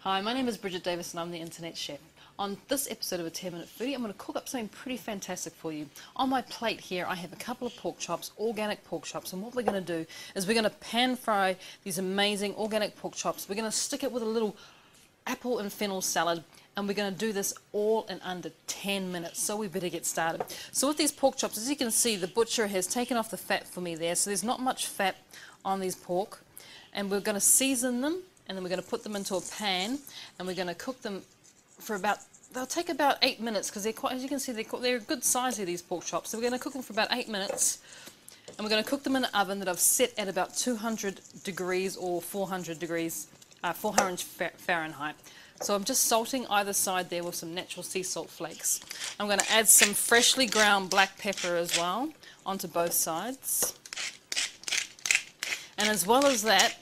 Hi, my name is Bridget Davis and I'm the Internet Chef. On this episode of A 10-Minute Foodie, I'm going to cook up something pretty fantastic for you. On my plate here, I have a couple of pork chops, organic pork chops, and what we're going to do is we're going to pan fry these amazing organic pork chops. We're going to stick it with a little apple and fennel salad, and we're going to do this all in under 10 minutes, so we better get started. So with these pork chops, as you can see, the butcher has taken off the fat for me there, so there's not much fat on these pork, and we're going to season them. And then we're going to put them into a pan, and we're going to cook them for about, they'll take about 8 minutes, because they're quite, as you can see, they're a good size here, these pork chops. So we're going to cook them for about 8 minutes, and we're going to cook them in an oven that I've set at about 200 degrees or 400 degrees, 400 Fahrenheit. So I'm just salting either side there with some natural sea salt flakes. I'm going to add some freshly ground black pepper as well onto both sides. And as well as that,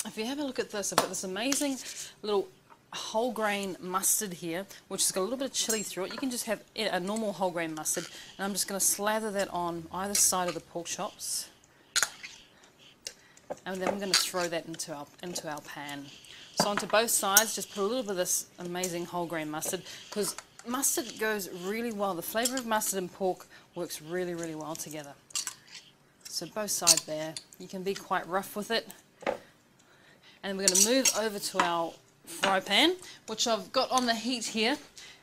if you have a look at this, I've got this amazing little whole grain mustard here, which has got a little bit of chili through it. You can just have a normal whole grain mustard, and I'm just going to slather that on either side of the pork chops, and then I'm going to throw that into our pan. So onto both sides, just put a little bit of this amazing whole grain mustard, because mustard goes really well. The flavour of mustard and pork works really, really well together. So both sides there. You can be quite rough with it. And we're going to move over to our fry pan, which I've got on the heat here.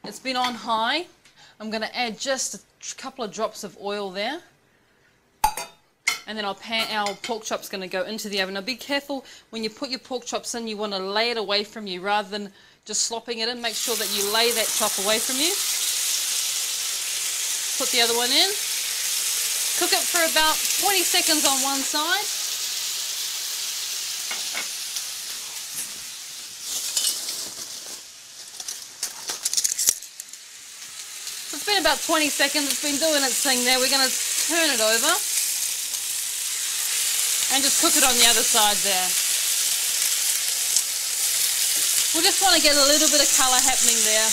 It's been on high. I'm going to add just a couple of drops of oil there. And then our pork chop's going to go into the oven. Now be careful when you put your pork chops in, you want to lay it away from you rather than just slopping it in. Make sure that you lay that chop away from you. Put the other one in. Cook it for about 20 seconds on one side. It's been about 20 seconds, it's been doing its thing there. We're going to turn it over and just cook it on the other side there. We just want to get a little bit of colour happening there.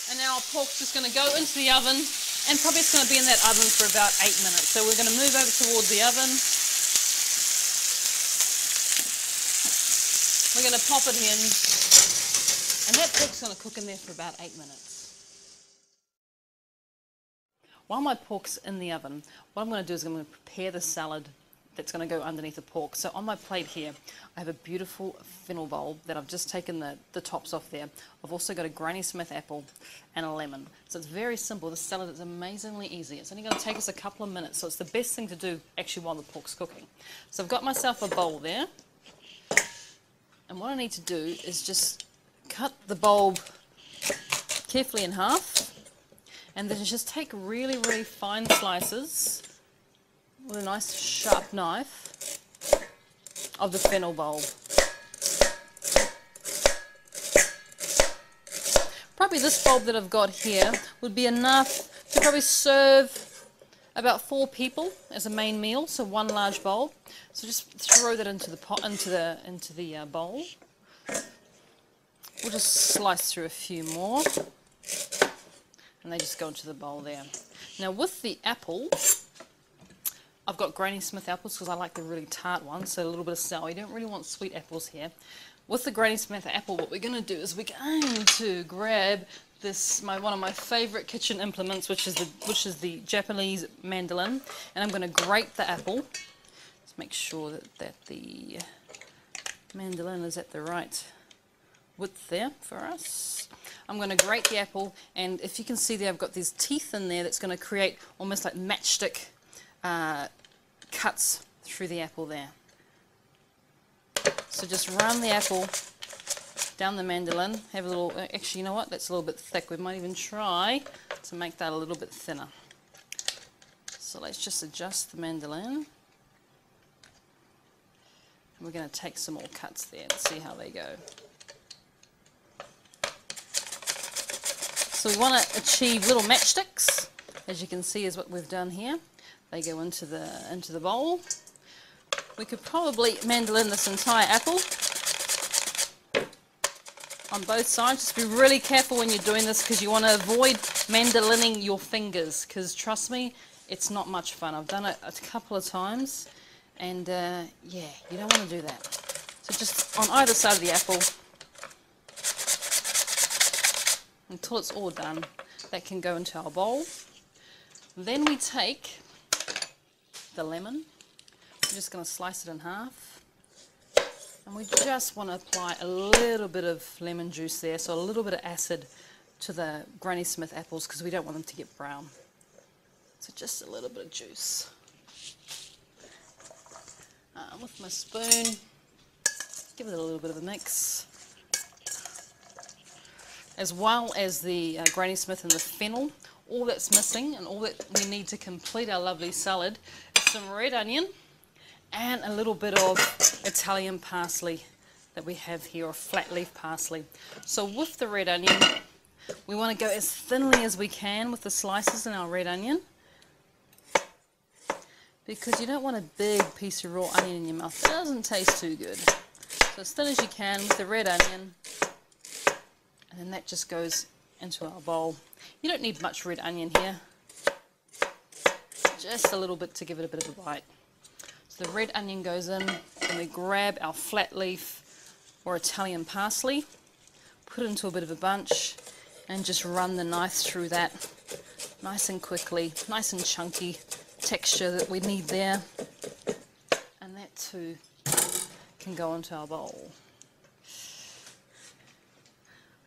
And now our pork's just going to go into the oven, and probably it's going to be in that oven for about 8 minutes. So we're going to move over towards the oven. We're going to pop it in, and that pork's going to cook in there for about 8 minutes. While my pork's in the oven, what I'm going to do is I'm going to prepare the salad that's going to go underneath the pork. So on my plate here, I have a beautiful fennel bulb that I've just taken the tops off there. I've also got a Granny Smith apple and a lemon. So it's very simple. The salad is amazingly easy. It's only going to take us a couple of minutes, so it's the best thing to do actually while the pork's cooking. So I've got myself a bowl there, and what I need to do is just cut the bulb carefully in half. And then just take really, really fine slices with a nice sharp knife of the fennel bulb. Probably this bulb that I've got here would be enough to probably serve about 4 people as a main meal, so 1 large bowl. So just throw that into the pot, into the bowl. We'll just slice through a few more. And they just go into the bowl there. Now with the apple, I've got Granny Smith apples because I like the really tart ones, so a little bit of sour. You don't really want sweet apples here. With the Granny Smith apple, what we're going to do is we're going to grab this, one of my favourite kitchen implements, which is the Japanese mandolin, and I'm going to grate the apple. Let's make sure that the mandolin is at the right width there for us. I'm going to grate the apple, and if you can see there, I've got these teeth in there that's going to create almost like matchstick cuts through the apple there. So just run the apple down the mandolin, have a little, actually you know what, that's a little bit thick. We might even try to make that a little bit thinner. So let's just adjust the mandolin. And we're going to take some more cuts there and see how they go. So we want to achieve little matchsticks, as you can see is what we've done here. They go into the bowl. We could probably mandolin this entire apple on both sides. Just be really careful when you're doing this because you want to avoid mandolining your fingers, because trust me, it's not much fun. I've done it a couple of times and yeah, you don't want to do that. So just on either side of the apple until it's all done. That can go into our bowl. Then we take the lemon. We're just going to slice it in half. And we just want to apply a little bit of lemon juice there, so a little bit of acid to the Granny Smith apples because we don't want them to get brown. So just a little bit of juice. With my spoon, give it a little bit of a mix. As well as the Granny Smith and the fennel. All that's missing and all that we need to complete our lovely salad is some red onion and a little bit of Italian parsley that we have here, or flat leaf parsley. So with the red onion, we want to go as thinly as we can with the slices in our red onion, because you don't want a big piece of raw onion in your mouth. It doesn't taste too good. So as thin as you can with the red onion, and then that just goes into our bowl. You don't need much red onion here, just a little bit to give it a bit of a bite. So the red onion goes in, and we grab our flat leaf or Italian parsley, put it into a bit of a bunch, and just run the knife through that nice and quickly, nice and chunky texture that we need there. And that too can go into our bowl.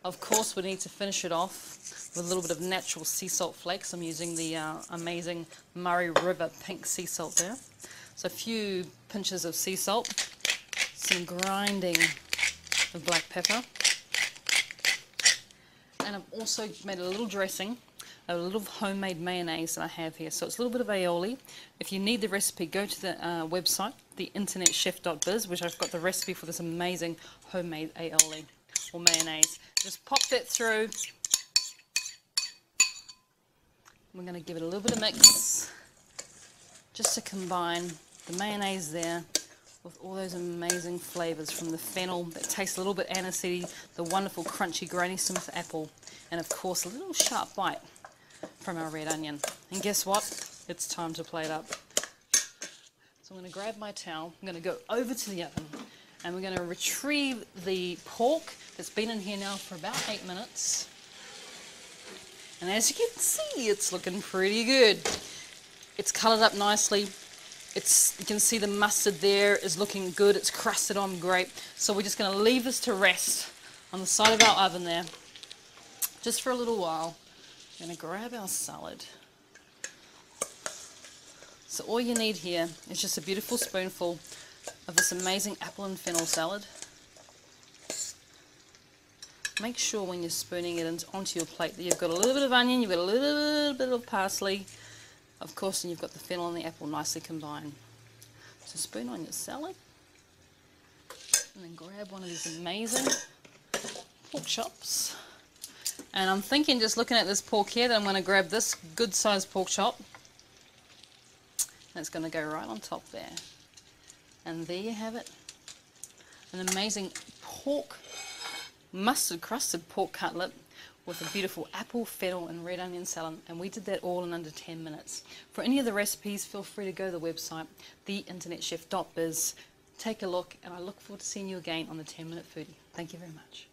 Of course, we need to finish it off with a little bit of natural sea salt flakes. I'm using the amazing Murray River pink sea salt there. So a few pinches of sea salt, some grinding of black pepper, and I've also made a little dressing, a little homemade mayonnaise that I have here. So it's a little bit of aioli. If you need the recipe, go to the website, theinternetchef.biz, which I've got the recipe for this amazing homemade aioli or mayonnaise. Just pop that through. We're going to give it a little bit of mix just to combine the mayonnaise there with all those amazing flavours from the fennel that tastes a little bit aniseedy, the wonderful crunchy Granny Smith apple, and of course a little sharp bite from our red onion. And guess what? It's time to plate up. So I'm going to grab my towel, I'm going to go over to the oven, and we're going to retrieve the pork that's been in here now for about 8 minutes. And as you can see, it's looking pretty good. It's coloured up nicely. You can see the mustard there is looking good. It's crusted on great. So we're just going to leave this to rest on the side of our oven there, just for a little while. We're going to grab our salad. So all you need here is just a beautiful spoonful of this amazing apple and fennel salad. Make sure when you're spooning it onto your plate that you've got a little bit of onion, you've got a little bit of parsley, of course, and you've got the fennel and the apple nicely combined. So spoon on your salad, and then grab one of these amazing pork chops. And I'm thinking, just looking at this pork here, that I'm going to grab this good sized pork chop. And it's going to go right on top there. And there you have it. An amazing pork, mustard crusted pork cutlet with a beautiful apple, fennel and red onion salad, and we did that all in under 10 minutes. For any of the recipes, feel free to go to the website, theinternetchef.biz. Take a look, and I look forward to seeing you again on the 10 Minute Foodie. Thank you very much.